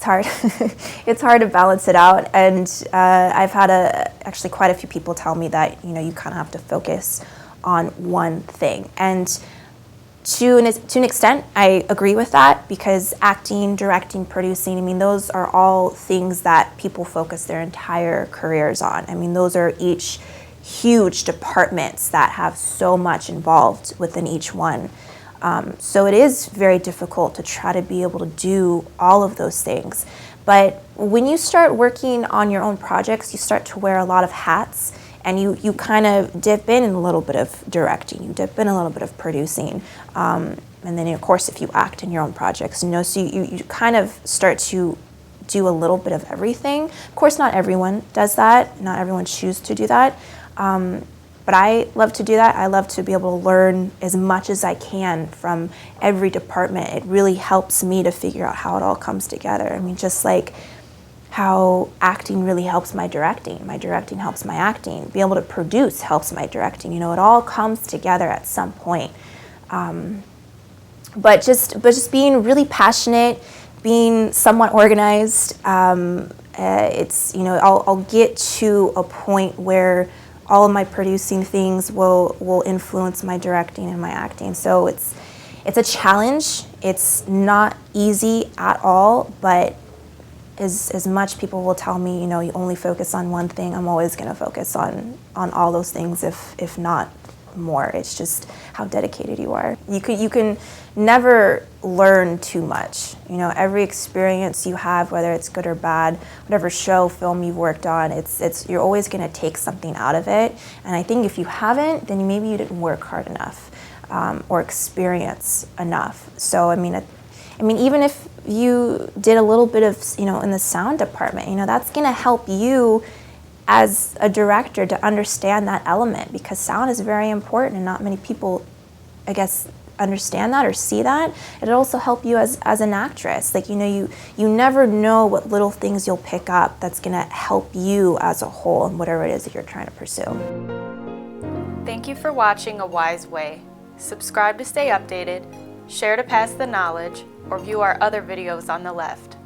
it's hard. It's hard to balance it out, and I've had actually quite a few people tell me that you kind of have to focus on one thing, and to an extent, I agree with that, because acting, directing, producing, I mean, those are all things that people focus their entire careers on. I mean, those are each huge departments that have so much involved within each one. So it is very difficult to try to be able to do all of those things. But when you start working on your own projects, you start to wear a lot of hats, and you kind of dip in a little bit of directing, you dip in a little bit of producing, and then of course if you act in your own projects, so you kind of start to do a little bit of everything. Of course, not everyone does that, not everyone chooses to do that, but I love to do that. I love to be able to learn as much as I can from every department. It really helps me to figure out how it all comes together. I mean, just like how acting really helps my directing helps my acting, being able to produce helps my directing, it all comes together at some point. But just being really passionate, being somewhat organized, it's, I'll get to a point where all of my producing things will influence my directing and my acting. So it's a challenge. It's not easy at all, but as much people will tell me, you only focus on one thing, I'm always going to focus on all those things, if not more. It's just how dedicated you are. You can never learn too much. Every experience you have, whether it's good or bad, whatever show, film you've worked on, you're always going to take something out of it. And I think if you haven't, then maybe you didn't work hard enough, or experience enough. So I mean, even if you did a little bit of, in the sound department, that's going to help you as a director to understand that element, because sound is very important and not many people, I guess, understand that or see that. It'll also help you as an actress. Like, you never know what little things you'll pick up that's going to help you as a whole in whatever it is that you're trying to pursue. Thank you for watching A Wise Way. Subscribe to stay updated, share to pass the knowledge, or view our other videos on the left.